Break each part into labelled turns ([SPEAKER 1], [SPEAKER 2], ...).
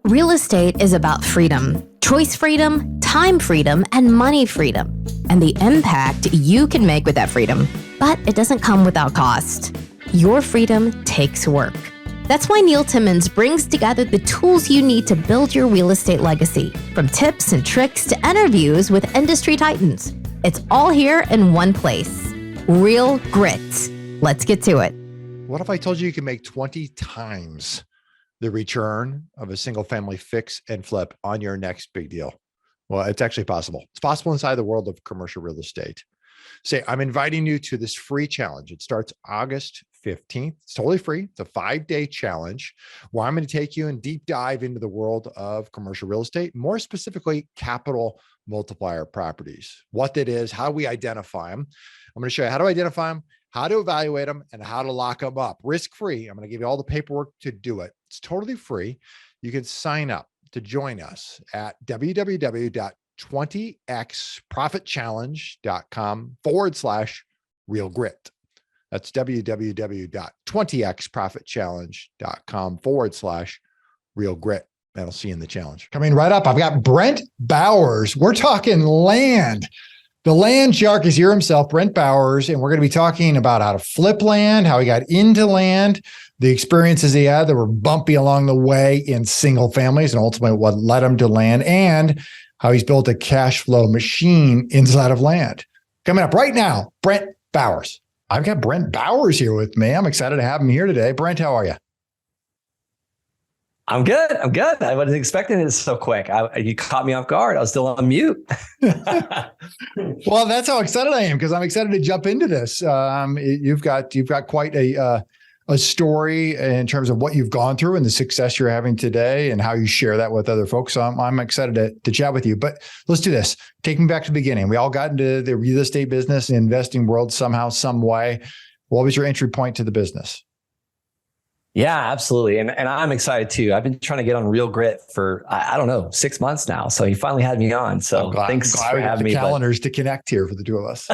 [SPEAKER 1] Real estate is about freedom, choice freedom, time freedom, and money freedom, and the impact you can make with that freedom. But it doesn't come without cost. Your freedom takes work. That's why Neil Timmins brings together the tools you need to build your real estate legacy, from tips and tricks to interviews with industry titans. It's all here in one place. Real Grit. Let's get to it.
[SPEAKER 2] What if I told you can make 20 times the return of a single family fix and flip on your next big deal? Well, it's actually possible. It's possible inside the world of commercial real estate. Say, I'm inviting you to this free challenge. It starts August 15th. It's totally free. It's a 5-day challenge where I'm going to take you and deep dive into the world of commercial real estate, more specifically, capital multiplier properties, what that is, how we identify them. I'm going to show you how to identify them, how to evaluate them, and how to lock them up risk-free. I'm going to give you all the paperwork to do it. It's totally free. You can sign up to join us at www.20xprofitchallenge.com/real grit. That's www.20xprofitchallenge.com/real grit. And I'll see you in the challenge. Coming right up, I've got Brent Bowers. We're talking land. The land shark is here himself, Brent Bowers, and we're going to be talking about how to flip land, how he got into land, the experiences he had that were bumpy along the way in single families, and ultimately what led him to land, and how he's built a cash flow machine inside of land. Coming up right now, Brent Bowers. I've got Brent Bowers here with me. I'm excited to have him here today. Brent, how are you?
[SPEAKER 3] I'm good. I wasn't expecting it so quick. You caught me off guard. I was still on mute.
[SPEAKER 2] Well, that's how excited I am, because I'm excited to jump into this. You've got quite a story in terms of what you've gone through and the success you're having today and how you share that with other folks. So I'm excited to chat with you. But let's do this. Take me back to the beginning. We all got into the real estate business, investing world somehow, some way. What was your entry point to the business?
[SPEAKER 3] Yeah, absolutely. And I'm excited too. I've been trying to get on Real Grit for, I don't know, 6 months now. So you finally had me on. So thanks for having me.
[SPEAKER 2] Calendars to connect here for the two of us.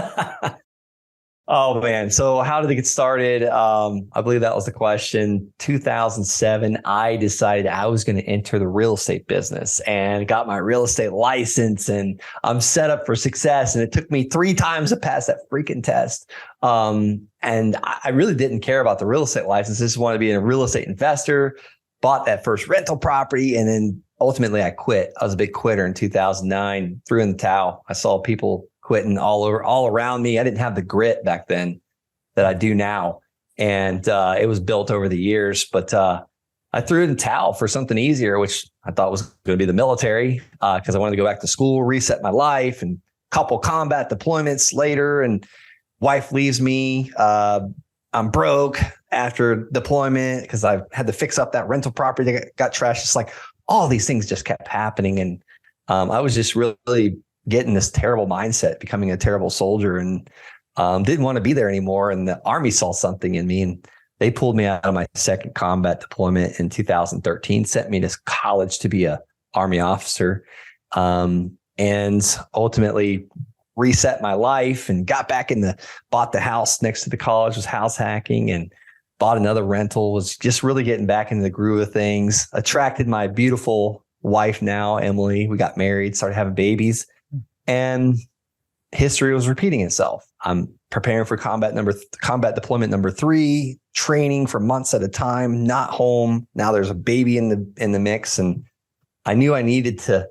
[SPEAKER 3] Oh man. So how did it get started? I believe that was the question. 2007, I decided I was going to enter the real estate business and got my real estate license, and I'm set up for success. And it took me 3 times to pass that freaking test. And I really didn't care about the real estate license. I just wanted to be a real estate investor, bought that first rental property, and then ultimately I quit. I was a big quitter in 2009, threw in the towel. I saw people quitting all around me. I didn't have the grit back then that I do now. And it was built over the years, but I threw in the towel for something easier, which I thought was going to be the military, because I wanted to go back to school, reset my life, and couple combat deployments later, and wife leaves me. I'm broke after deployment because I had to fix up that rental property that got trashed. It's like all these things just kept happening. And I was just really getting this terrible mindset, becoming a terrible soldier, and didn't want to be there anymore. And the Army saw something in me, and they pulled me out of my second combat deployment in 2013, sent me to college to be a Army officer, and ultimately reset my life and got back bought the house next to the college, was house hacking, and bought another rental, was just really getting back into the groove of things, attracted my beautiful wife now, Emily. We got married, started having babies, and history was repeating itself. I'm preparing for combat deployment number 3, training for months at a time, not home. Now there's a baby in the mix, and I knew I needed to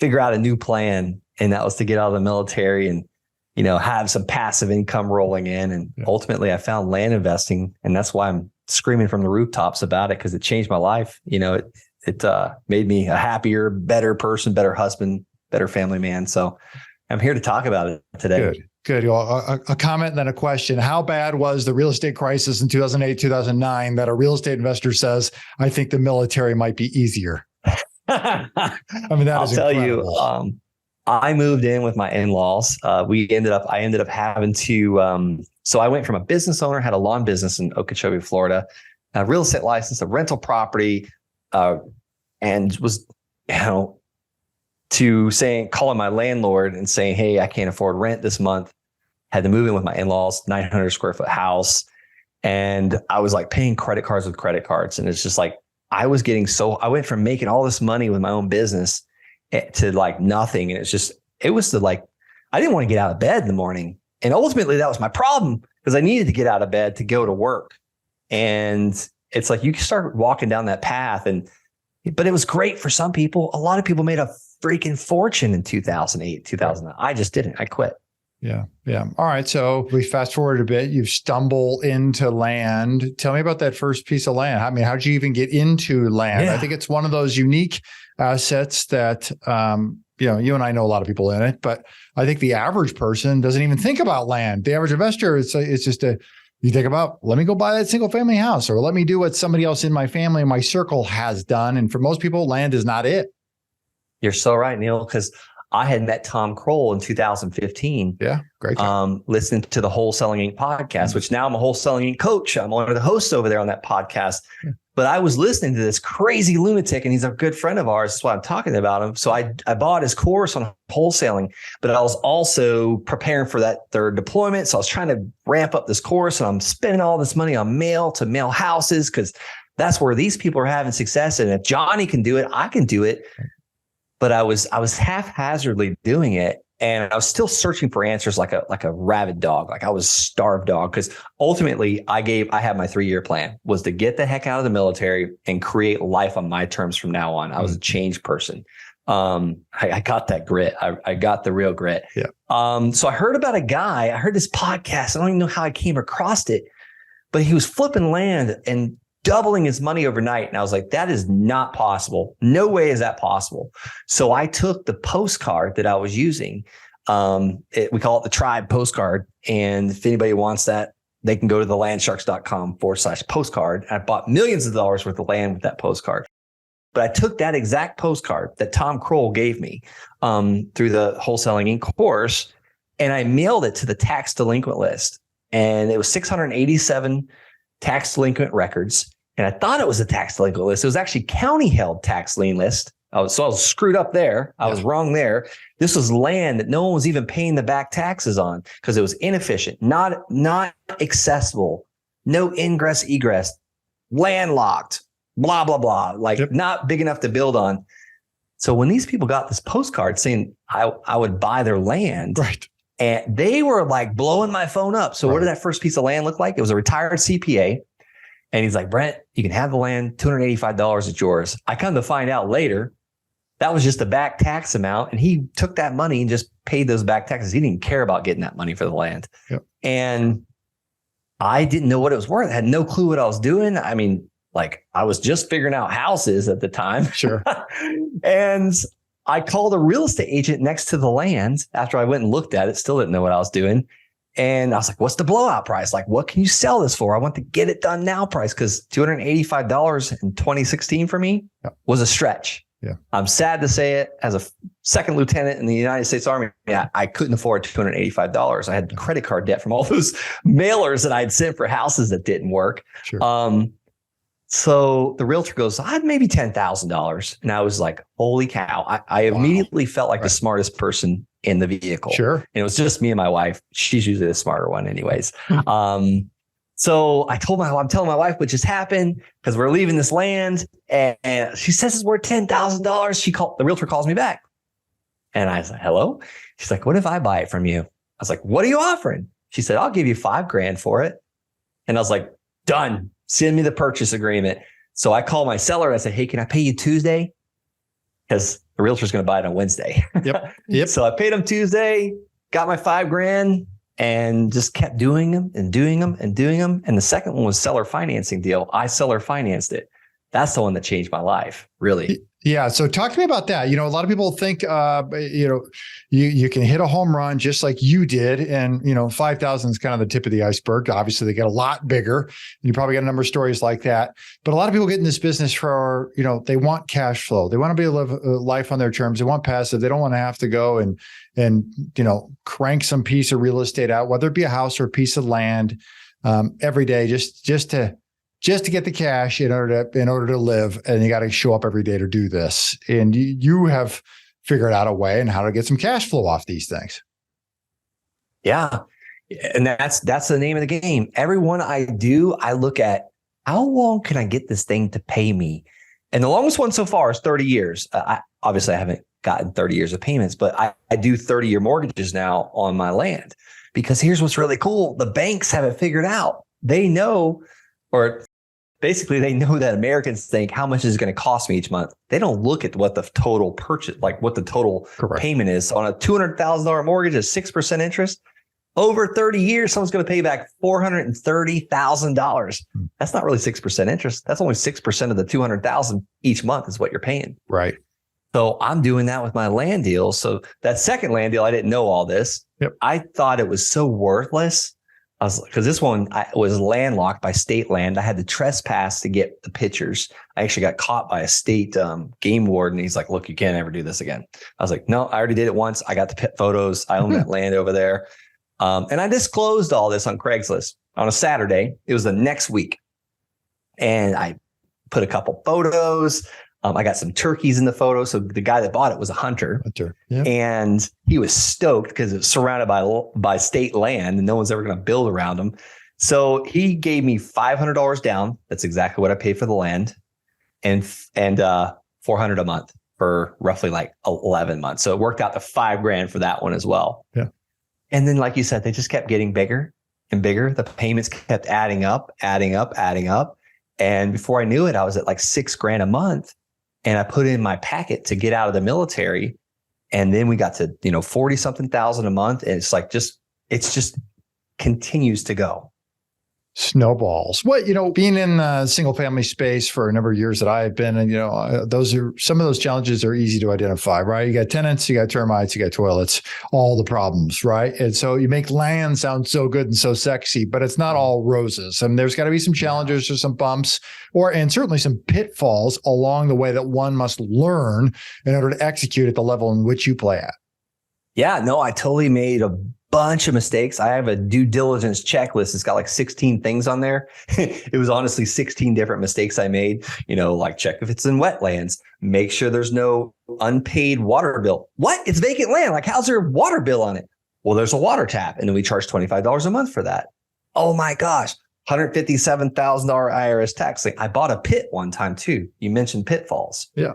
[SPEAKER 3] figure out a new plan, and that was to get out of the military and, have some passive income rolling in. And ultimately I found land investing, and that's why I'm screaming from the rooftops about it, because it changed my life. It made me a happier, better person, better husband, better family man. So I'm here to talk about it today.
[SPEAKER 2] Good. Well, a comment and then a question. How bad was the real estate crisis in 2008, 2009 that a real estate investor says, I think the military might be easier? I mean, I'll tell
[SPEAKER 3] incredible. You, I moved in with my in-laws. I ended up having to, so I went from a business owner, had a lawn business in Okeechobee, Florida, a real estate license, a rental property, and was, to calling my landlord and saying, hey, I can't afford rent this month. Had to move in with my in-laws, 900 square foot house. And I was like paying credit cards with credit cards. And it's just like, I went from making all this money with my own business to like nothing. And I didn't want to get out of bed in the morning. And ultimately that was my problem because I needed to get out of bed to go to work. And it's like, you start walking down that path but it was great for some people. A lot of people made a freaking fortune in 2008, 2009. I just didn't. I quit.
[SPEAKER 2] Yeah. Yeah. All right. So we fast forward a bit. You stumble into land. Tell me about that first piece of land. I mean, how did you even get into land?
[SPEAKER 3] Yeah.
[SPEAKER 2] I think it's one of those unique assets that, you and I know a lot of people in it, but I think the average person doesn't even think about land. The average investor, it's just you think about, let me go buy that single family house, or let me do what somebody else in my family, my circle has done. And for most people, land is not it.
[SPEAKER 3] You're so right, Neil, because I had met Tom Kroll in 2015.
[SPEAKER 2] Yeah, great.
[SPEAKER 3] Listening to the Wholesaling Inc. podcast, which now I'm a Wholesaling Inc. coach. I'm one of the hosts over there on that podcast. Yeah. But I was listening to this crazy lunatic, and he's a good friend of ours. That's why I'm talking about him. So I bought his course on wholesaling, but I was also preparing for that third deployment. So I was trying to ramp up this course, and I'm spending all this money on mail to mail houses because that's where these people are having success. And if Johnny can do it, I can do it. But I was haphazardly doing it, and I was still searching for answers like a rabid dog. Like I was starved dog, because ultimately I had my 3-year plan was to get the heck out of the military and create life on my terms from now on. I was a changed person. I got that grit. I got the real grit.
[SPEAKER 2] Yeah.
[SPEAKER 3] So I heard about I heard this podcast. I don't even know how I came across it, but he was flipping land and doubling his money overnight. And I was like, that is not possible. No way is that possible. So I took the postcard that I was using. We call it the Tribe postcard. And if anybody wants that, they can go to thelandsharks.com/postcard. I bought millions of dollars worth of land with that postcard. But I took that exact postcard that Tom Kroll gave me through the Wholesaling Inc. course, and I mailed it to the tax delinquent list. And it was 687 tax delinquent records. And I thought it was a tax delinquent list. It was actually county held tax lien list. So I was screwed up there. I was wrong there. This was land that no one was even paying the back taxes on because it was inefficient, not accessible, no ingress, egress, landlocked, blah, blah, blah, not big enough to build on. So when these people got this postcard saying I would buy their land,
[SPEAKER 2] right,
[SPEAKER 3] and they were like blowing my phone up. So what did that first piece of land look like? It was a retired CPA. And he's like, Brent, you can have the land, $285, it's yours. I come to find out later, that was just the back tax amount. And he took that money and just paid those back taxes. He didn't care about getting that money for the land.
[SPEAKER 2] Yep. And
[SPEAKER 3] I didn't know what it was worth. I had no clue what I was doing. I mean, like I was just figuring out houses at the time.
[SPEAKER 2] Sure.
[SPEAKER 3] And I called a real estate agent next to the land after I went and looked at it, still didn't know what I was doing. And I was like, what's the blowout price? Like, what can you sell this for? I want the get it done now price, because $285 in 2016 for me was a stretch.
[SPEAKER 2] Yeah.
[SPEAKER 3] I'm sad to say it. As a second lieutenant in the United States Army, I couldn't afford $285. I had credit card debt from all those mailers that I'd sent for houses that didn't work.
[SPEAKER 2] Sure.
[SPEAKER 3] So the realtor goes, I'd maybe $10,000. And I was like, holy cow. I immediately felt like the smartest person in the vehicle.
[SPEAKER 2] Sure.
[SPEAKER 3] And it was just me and my wife. She's usually the smarter one anyways. So I'm telling my wife what just happened because we're leaving this land, and she says it's worth $10,000. The realtor calls me back, and I was like, hello. She's like, what if I buy it from you? I was like, what are you offering? She said, I'll give you $5,000 for it. And I was like, done. Send me the purchase agreement. So I called my seller and I said, hey, can I pay you Tuesday? Because the realtor's going to buy it on Wednesday.
[SPEAKER 2] Yep.
[SPEAKER 3] So I paid him Tuesday, got my $5,000, and just kept doing them and doing them and doing them. And the second one was seller financing deal. I seller financed it. That's the one that changed my life, really.
[SPEAKER 2] Yeah. So talk to me about that. A lot of people think, you can hit a home run just like you did. And, 5,000 is kind of the tip of the iceberg. Obviously they get a lot bigger. You probably got a number of stories like that, but a lot of people get in this business for, they want cash flow. They want to be able to live a life on their terms. They want passive. They don't want to have to go and crank some piece of real estate out, whether it be a house or a piece of land, every day, just to get the cash in order to live. And you got to show up every day to do this. And you have figured out a way and how to get some cash flow off these things.
[SPEAKER 3] Yeah. And that's the name of the game. Every one I do, I look at how long can I get this thing to pay me? And the longest one so far is 30 years. Obviously, I haven't gotten 30 years of payments, but I do 30-year mortgages now on my land, because here's what's really cool. The banks have it figured out. They know, or basically they know that Americans think, how much is it going to cost me each month? They don't look at what the total purchase, like what the total payment is. On a $200,000 mortgage at 6% interest, over 30 years, someone's going to pay back $430,000. That's not really 6% interest. That's only 6% of the $200,000 each month is what you're paying.
[SPEAKER 2] Right.
[SPEAKER 3] So I'm doing that with my land deal. So that second land deal, I didn't know all this.
[SPEAKER 2] Yep.
[SPEAKER 3] I thought it was so worthless. Because this one was landlocked by state land. I had to trespass to get the pictures. I actually got caught by a state game warden. He's like, look, you can't ever do this again. I was like, no, I already did it once. I got the pit photos. I own that land over there. And I disclosed all this on Craigslist on a Saturday. It was the next week. And I put a couple photos. I got some turkeys in the photo. So the guy that bought it was a hunter.
[SPEAKER 2] Yeah.
[SPEAKER 3] And he was stoked because it's surrounded by state land and no one's ever going to build around him. So he gave me $500 down. That's exactly what I paid for the land, and $400 a month for roughly like 11 months. So it worked out to $5,000 for that one as well.
[SPEAKER 2] Yeah.
[SPEAKER 3] And then, like you said, they just kept getting bigger and bigger. The payments kept adding up. And before I knew it, I was at like $6,000 a month. And I put in my packet to get out of the military. And then we got to, 40 something thousand a month. And it's like, it's just continues to go.
[SPEAKER 2] Snowballs. Being in a single family space for a number of years that I've been, and those are some of those challenges are easy to identify, right? You got tenants, you got termites, you got toilets, all the problems, right? And so you make land sound so good and so sexy, but it's not all roses. And there's got to be some challenges or some bumps, and certainly some pitfalls along the way that one must learn in order to execute at the level in which you play at.
[SPEAKER 3] Yeah, no, I totally made a bunch of mistakes. I have a due diligence checklist. It's got like 16 things on there. It was honestly 16 different mistakes I made, like check if it's in wetlands, make sure there's no unpaid water bill. What? It's vacant land. Like, how's there a water bill on it? Well, there's a water tap. And then we charge $25 a month for that. Oh my gosh. $157,000 IRS tax thing. I bought a pit one time too. You mentioned pitfalls.
[SPEAKER 2] Yeah.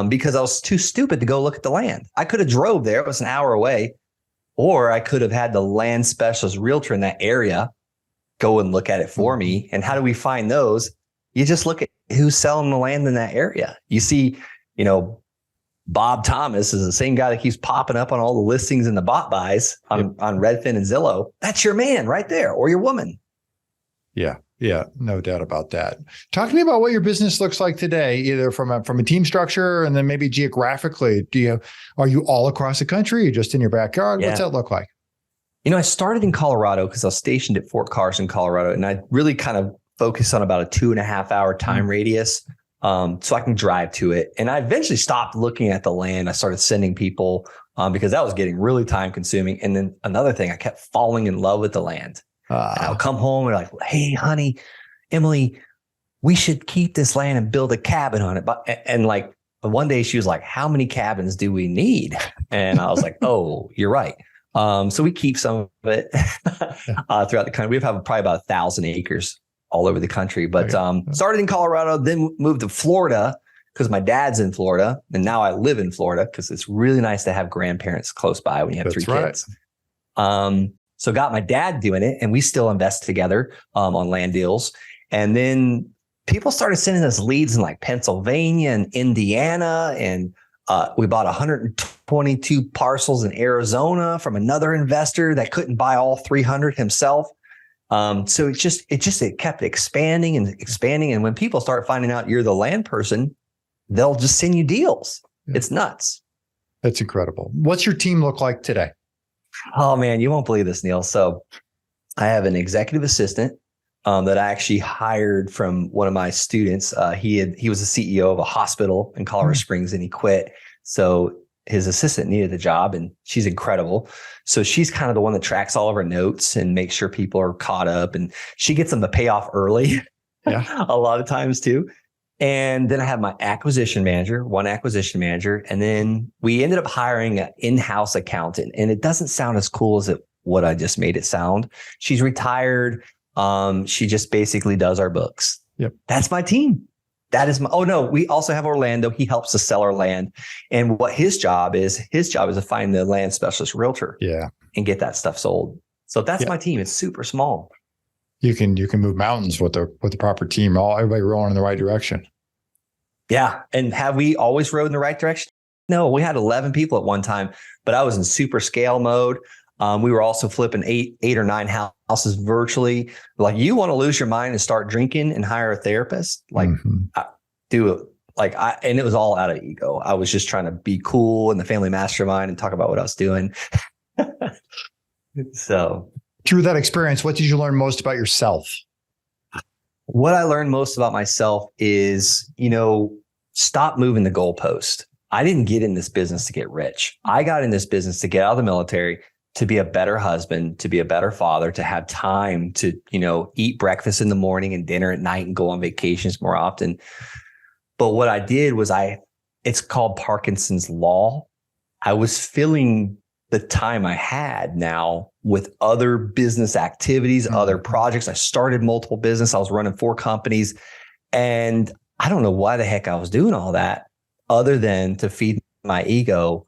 [SPEAKER 3] Because I was too stupid to go look at the land. I could have drove there. It was an hour away. Or I could have had the land specialist realtor in that area go and look at it for me. And how do we find those? You just look at who's selling the land in that area. You see, Bob Thomas is the same guy that keeps popping up on all the listings in the bot buys on Redfin and Zillow. That's your man right there, or your woman.
[SPEAKER 2] Yeah, no doubt about that. Talk to me about what your business looks like today, either from a team structure and then maybe geographically. Are you all across the country or just in your backyard? Yeah. What's that look like?
[SPEAKER 3] I started in Colorado because I was stationed at Fort Carson, Colorado, and I really kind of focused on about a 2.5 hour time radius so I can drive to it. And I eventually stopped looking at the land. I started sending people because that was getting really time consuming. And then another thing, I kept falling in love with the land. And I'll come home and like, hey, honey, Emily, we should keep this land and build a cabin on it. And like one day she was like, how many cabins do we need? And I was like, oh, you're right. So we keep some of it throughout the country. We have probably about 1,000 acres all over the country. But started in Colorado, then moved to Florida because my dad's in Florida. And now I live in Florida because it's really nice to have grandparents close by when you have three kids. So got my dad doing it, and we still invest together on land deals. And then people started sending us leads in like Pennsylvania and Indiana. And we bought 122 parcels in Arizona from another investor that couldn't buy all 300 himself. So it kept expanding and expanding. And when people start finding out you're the land person, they'll just send you deals. Yeah. It's nuts.
[SPEAKER 2] That's incredible. What's your team look like today?
[SPEAKER 3] Oh man, you won't believe this, Neil. So I have an executive assistant that I actually hired from one of my students. He was the CEO of a hospital in Colorado Springs and he quit. So his assistant needed the job and she's incredible. So she's kind of the one that tracks all of our notes and makes sure people are caught up, and she gets them to pay off early a lot of times too. And then I have my one acquisition manager. And then we ended up hiring an in-house accountant. And it doesn't sound as cool as what I just made it sound. She's retired. She just basically does our books.
[SPEAKER 2] Yep.
[SPEAKER 3] That's my team. That is oh no, we also have Orlando. He helps us sell our land. And what his job is to find the land specialist realtor.
[SPEAKER 2] Yeah.
[SPEAKER 3] And get that stuff sold. So that's my team. It's super small.
[SPEAKER 2] You can move mountains with the proper team. Everybody rowing in the right direction.
[SPEAKER 3] Yeah. And have we always rowed in the right direction? No, we had 11 people at one time, but I was in super scale mode. We were also flipping eight or nine houses virtually. Like, you want to lose your mind and start drinking and hire a therapist? Like, do it. Like, and it was all out of ego. I was just trying to be cool in the family mastermind and talk about what I was doing. So
[SPEAKER 2] through that experience, what did you learn most about yourself?
[SPEAKER 3] What I learned most about myself is, stop moving the goalpost. I didn't get in this business to get rich. I got in this business to get out of the military, to be a better husband, to be a better father, to have time to, eat breakfast in the morning and dinner at night and go on vacations more often. But what I did was it's called Parkinson's Law. I was filling the time I had now with other business activities, other projects. I started multiple business. I was running 4 companies, and I don't know why the heck I was doing all that other than to feed my ego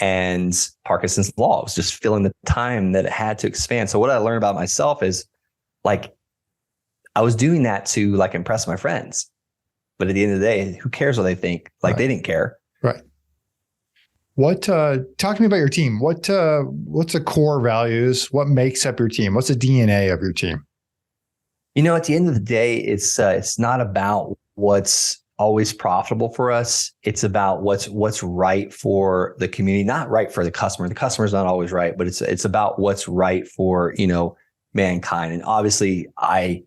[SPEAKER 3] and Parkinson's Law. It was just filling the time that it had to expand. So what I learned about myself is, like, I was doing that to, like, impress my friends. But at the end of the day, who cares what they think? Like, they didn't care.
[SPEAKER 2] Right. What, talk to me about your team. What's the core values? What makes up your team? What's the DNA of your team?
[SPEAKER 3] At the end of the day, it's not about what's always profitable for us. It's about what's right for the community, not right for the customer. The customer's not always right, but it's about what's right for, mankind. And obviously, I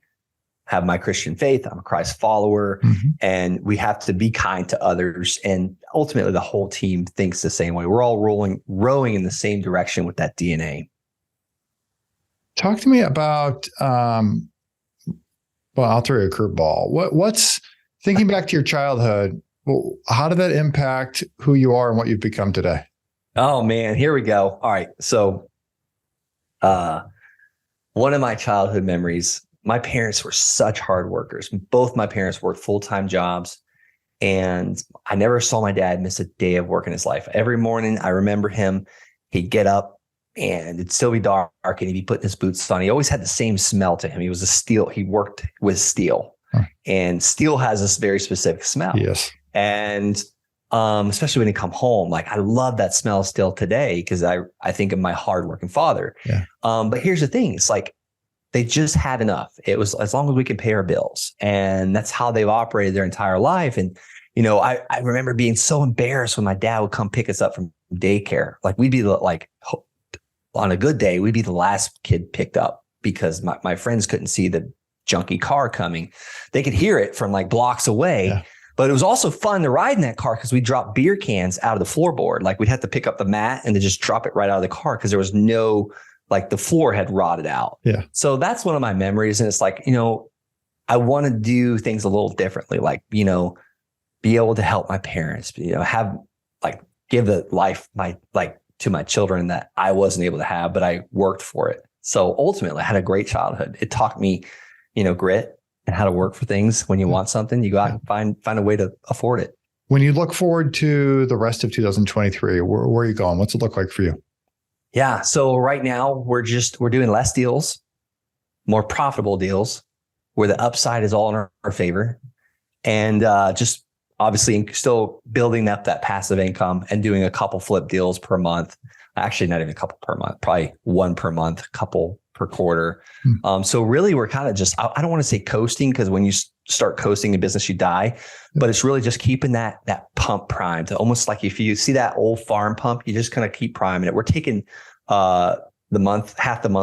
[SPEAKER 3] have my Christian faith. I'm a Christ follower, and we have to be kind to others. And ultimately, the whole team thinks the same way. We're all rowing in the same direction with that DNA.
[SPEAKER 2] Talk to me about, well, I'll throw you a curveball. What's thinking back to your childhood? How did that impact who you are and what you've become today?
[SPEAKER 3] Oh man, here we go. All right. So, one of my childhood memories, my parents were such hard workers. Both my parents worked full-time jobs, and I never saw my dad miss a day of work in his life. Every morning, I remember him, he'd get up and it'd still be dark and he'd be putting his boots on. He always had the same smell to him. He worked with steel, and steel has this very specific smell.
[SPEAKER 2] Yes.
[SPEAKER 3] And especially when you come home, like, I love that smell still today because I think of my hardworking father.
[SPEAKER 2] Yeah.
[SPEAKER 3] But here's the thing. It's like, they just had enough. It was as long as we could pay our bills. And that's how they've operated their entire life. And, I remember being so embarrassed when my dad would come pick us up from daycare. Like, we'd be on a good day, we'd be the last kid picked up because my friends couldn't see the junky car coming. They could hear it from like blocks away. Yeah. But it was also fun to ride in that car because we dropped beer cans out of the floorboard. Like, we'd have to pick up the mat and then just drop it right out of the car because there was no, like, the floor had rotted out. Yeah. So that's one of my memories. And it's like, I want to do things a little differently. Like, be able to help my parents, have, like, give the life to my children that I wasn't able to have, but I worked for it. So ultimately, I had a great childhood. It taught me, grit and how to work for things. When you want something, you go out and find a way to afford it.
[SPEAKER 2] When you look forward to the rest of 2023, where are you going? What's it look like for you?
[SPEAKER 3] Yeah. So right now we're doing less deals, more profitable deals where the upside is all in our favor, and just obviously still building up that passive income and doing a couple flip deals per month. Actually, not even a couple per month, probably one per month, couple per quarter. So really we're kind of just, I don't want to say coasting, because when you start coasting in business, you die, but it's really just keeping that pump primed. Almost like if you see that old farm pump, you just kind of keep priming it. We're taking half the month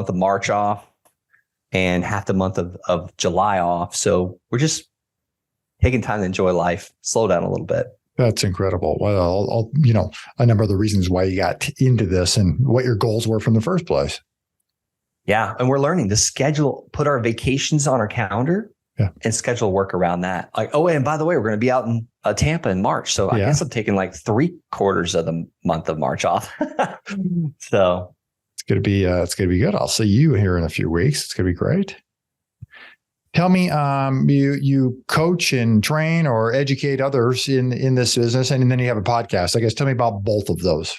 [SPEAKER 3] of March off and half the month of July off. So we're just taking time to enjoy life, slow down a little bit.
[SPEAKER 2] That's incredible. Well, a number of the reasons why you got into this and what your goals were from the first place.
[SPEAKER 3] Yeah. And we're learning to put our vacations on our calendar and schedule work around that. Like, oh, and by the way, we're going to be out in Tampa in March. So I guess I'm taking like 3/4 of the month of March off. So
[SPEAKER 2] it's going to be good. I'll see you here in a few weeks. It's going to be great. Tell me, you coach and train or educate others in this business, and then you have a podcast. I guess tell me about both of those.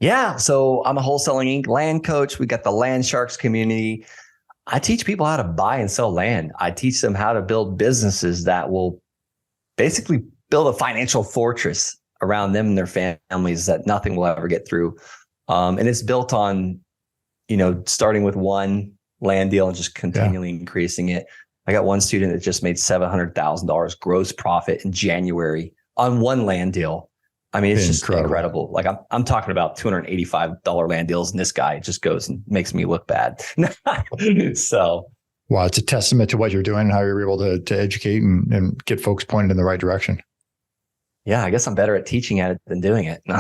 [SPEAKER 3] Yeah. So I'm a Wholesaling Inc. land coach. We got the Land Sharks community. I teach people how to buy and sell land. I teach them how to build businesses that will basically build a financial fortress around them and their families that nothing will ever get through. And it's built on, starting with one land deal and just continually increasing it. I got one student that just made $700,000 gross profit in January on one land deal. I mean, it's just incredible. Like I'm talking about $285 land deals, and this guy just goes and makes me look bad. So,
[SPEAKER 2] well, it's a testament to what you're doing and how you're able to educate and get folks pointed in the right direction.
[SPEAKER 3] Yeah, I guess I'm better at teaching at it than doing it. No.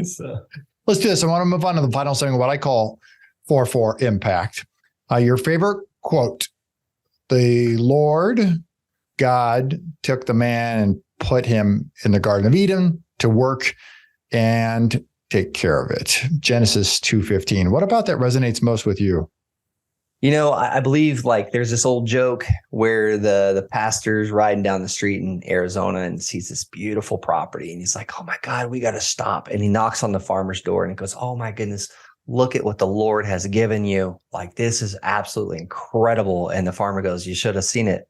[SPEAKER 2] So. Let's do this. I want to move on to the final segment, what I call 4-4 impact. Your favorite quote: "The Lord God took the man and put him in the Garden of Eden to work and take care of it." Genesis 2:15. What about that resonates most with you?
[SPEAKER 3] I believe like there's this old joke where the pastor's riding down the street in Arizona and sees this beautiful property. And he's like, "Oh my God, we got to stop." And he knocks on the farmer's door and he goes, "Oh my goodness, look at what the Lord has given you. Like, this is absolutely incredible." And the farmer goes, "You should have seen it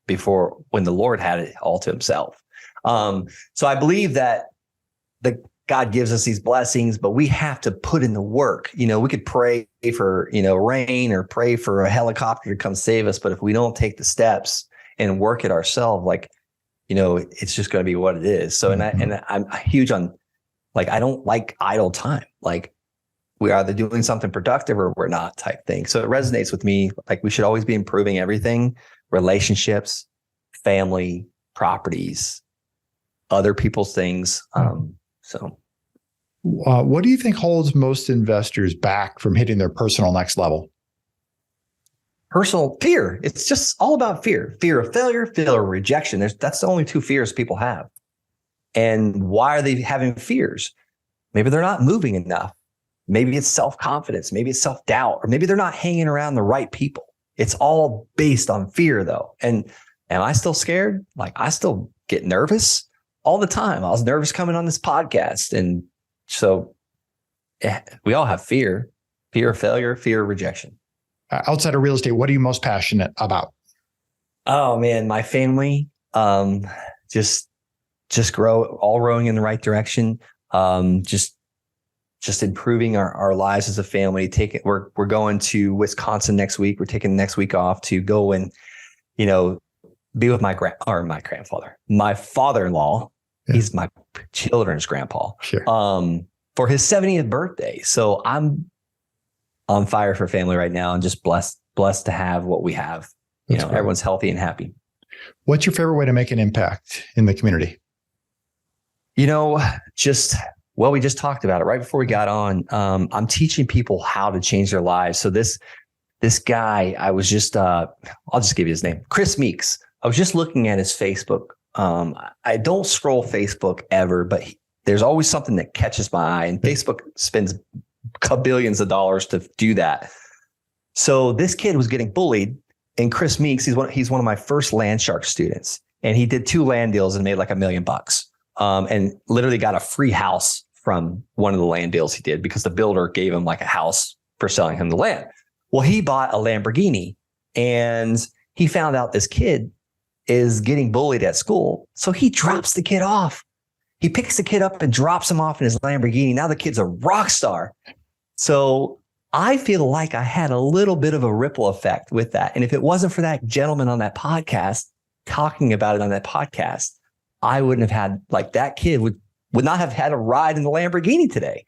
[SPEAKER 3] before when the Lord had it all to himself." So I believe that God gives us these blessings, but we have to put in the work. We could pray for, rain or pray for a helicopter to come save us. But if we don't take the steps and work it ourselves, it's just going to be what it is. So, and I'm huge on, I don't like idle time. Like, we're either doing something productive or we're not, type thing. So it resonates with me. Like, we should always be improving everything: relationships, family, properties, other people's things.
[SPEAKER 2] What do you think holds most investors back from hitting their personal next level?
[SPEAKER 3] Personal fear. It's just all about fear. Fear of failure, fear of rejection. That's the only two fears people have. And why are they having fears? Maybe they're not moving enough. Maybe it's self-confidence. Maybe it's self-doubt, or maybe they're not hanging around the right people. It's all based on fear, though. And am I still scared? I still get nervous all the time. I was nervous coming on this podcast. And so we all have fear of failure, fear of rejection.
[SPEAKER 2] Outside of real estate, what are you most passionate about?
[SPEAKER 3] Oh man, my family, just rowing in the right direction. Just improving our lives as a family. We're going to Wisconsin next week. We're taking the next week off to go and, be with my grandfather, my father-in-law. Yeah. He's my children's grandpa.
[SPEAKER 2] Sure.
[SPEAKER 3] For his 70th birthday. So I'm on fire for family right now, and just blessed to have what we have. That's great. Everyone's healthy and happy.
[SPEAKER 2] What's your favorite way to make an impact in the community?
[SPEAKER 3] We just talked about it right before we got on. I'm teaching people how to change their lives. So this guy, I was just, I'll just give you his name, Chris Meeks. I was just looking at his Facebook. I don't scroll Facebook ever, but there's always something that catches my eye, and Facebook spends billions of dollars to do that. So this kid was getting bullied, and Chris Meeks, he's one of my first Land Shark students, and he did 2 land deals and made like $1 million, and literally got a free house from one of the land deals he did because the builder gave him like a house for selling him the land. Well, he bought a Lamborghini, and he found out this kid is getting bullied at school. So he drops the kid off. He picks the kid up and drops him off in his Lamborghini. Now the kid's a rock star. So I feel like I had a little bit of a ripple effect with that. And if it wasn't for that gentleman on that podcast talking about it on that podcast, I wouldn't have had, that kid would not have had a ride in the Lamborghini today.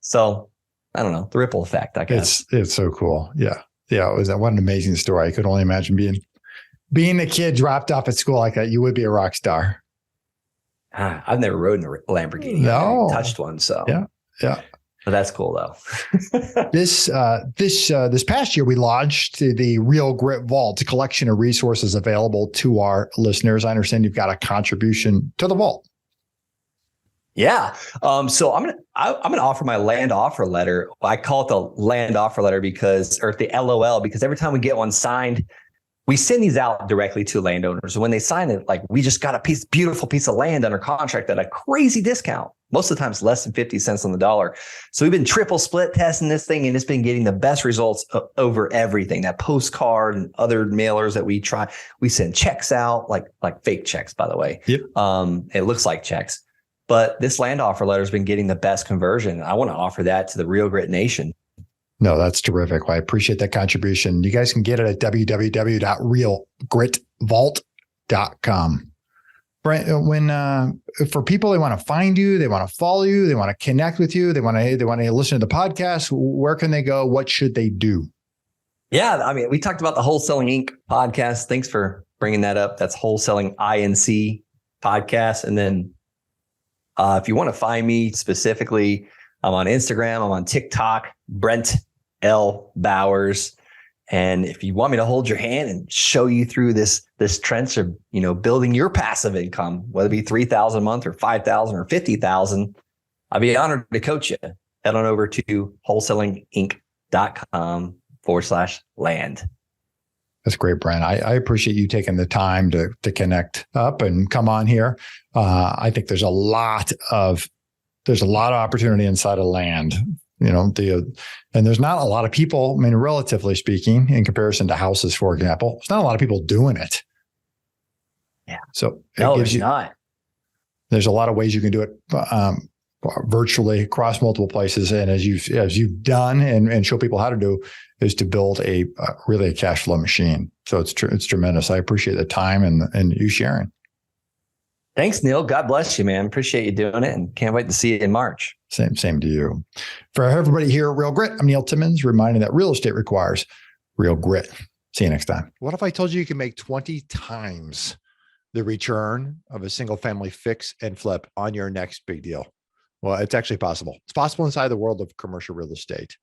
[SPEAKER 3] So I don't know, the ripple effect, I guess.
[SPEAKER 2] It's so cool. Yeah. Yeah. What an amazing story. I could only imagine being a kid dropped off at school like that. You would be a rock star.
[SPEAKER 3] I've never rode in a Lamborghini.
[SPEAKER 2] No.
[SPEAKER 3] I touched one. So
[SPEAKER 2] yeah.
[SPEAKER 3] But that's cool though.
[SPEAKER 2] This past year, we launched the Real Grit Vault, a collection of resources available to our listeners. I understand you've got a contribution to the vault.
[SPEAKER 3] Yeah. So I'm gonna offer my land offer letter. I call it the land offer letter or the LOL, because every time we get one signed, we send these out directly to landowners. And when they sign it, like, we just got a beautiful piece of land under contract at a crazy discount. Most of the time it's less than 50 cents on the dollar. So we've been triple split testing this thing, and it's been getting the best results over everything. That postcard and other mailers that we try, we send checks out, like fake checks, by the way.
[SPEAKER 2] Yep.
[SPEAKER 3] It looks like checks, but this land offer letter has been getting the best conversion. I want to offer that to the Real Grit Nation.
[SPEAKER 2] No, that's terrific. Well, I appreciate that contribution. You guys can get it at www.realgritvault.com. Brent, when for people, they want to find you, they want to follow you, they want to connect with you, they want to listen to the podcast, where can they go? What should they do?
[SPEAKER 3] Yeah, I mean, we talked about the Wholesaling Inc. podcast. Thanks for bringing that up. That's Wholesaling INC podcast. And then if you want to find me specifically, I'm on Instagram, I'm on TikTok, Brent L. Bowers. And if you want me to hold your hand and show you through this trench of, building your passive income, whether it be 3,000 a month or 5,000 or 50,000, I'd be honored to coach you. Head on over to wholesalinginc.com/land.
[SPEAKER 2] That's great, Brent. I appreciate you taking the time to connect up and come on here. I think there's a lot of opportunity inside of land. And there's not a lot of people, I mean, relatively speaking, in comparison to houses, for example, there's not a lot of people doing it.
[SPEAKER 3] Yeah.
[SPEAKER 2] So
[SPEAKER 3] there's not.
[SPEAKER 2] There's a lot of ways you can do it virtually across multiple places. And as you've done and show people how to do, is to build really a cash flow machine. So it's tremendous. I appreciate the time and you sharing.
[SPEAKER 3] Thanks, Neil. God bless you, man. Appreciate you doing it, and can't wait to see you in March.
[SPEAKER 2] Same to you. For everybody here at Real Grit, I'm Neil Timmins, reminding that real estate requires real grit. See you next time. What if I told you you can make 20 times the return of a single family fix and flip on your next big deal? Well, it's actually possible. It's possible inside the world of commercial real estate.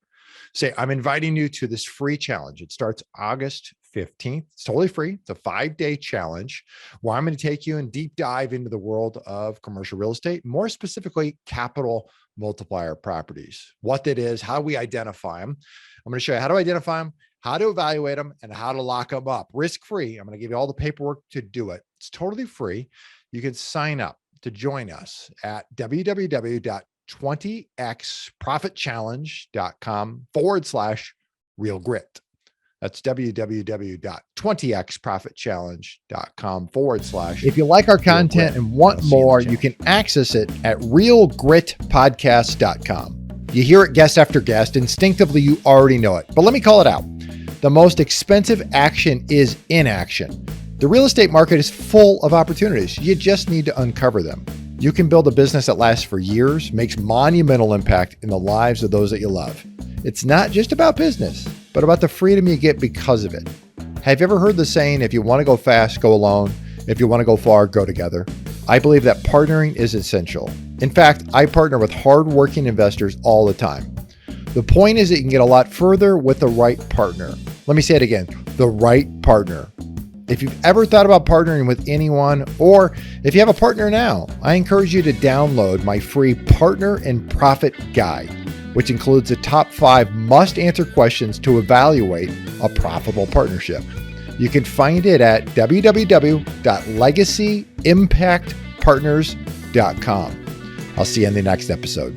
[SPEAKER 2] Say, I'm inviting you to this free challenge. It starts August 15th. It's totally free. It's a 5-day challenge where I'm going to take you and deep dive into the world of commercial real estate, more specifically, capital multiplier properties, what that is, how we identify them. I'm going to show you how to identify them, how to evaluate them, and how to lock them up risk-free. I'm going to give you all the paperwork to do it. It's totally free. You can sign up to join us at www.20xprofitchallenge.com/real grit. That's www.20xprofitchallenge.com/. If you like our content and want more, you can access it at realgritpodcast.com. You hear it guest after guest. Instinctively, you already know it. But let me call it out. The most expensive action is inaction. The real estate market is full of opportunities. You just need to uncover them. You can build a business that lasts for years, makes monumental impact in the lives of those that you love. It's not just about business, but about the freedom you get because of it. Have you ever heard the saying, if you want to go fast, go alone. If you want to go far, go together. I believe that partnering is essential. In fact, I partner with hardworking investors all the time. The point is that you can get a lot further with the right partner. Let me say it again, the right partner. If you've ever thought about partnering with anyone, or if you have a partner now, I encourage you to download my free Partner and Profit Guide, which includes the top 5 must-answer questions to evaluate a profitable partnership. You can find it at www.legacyimpactpartners.com. I'll see you in the next episode.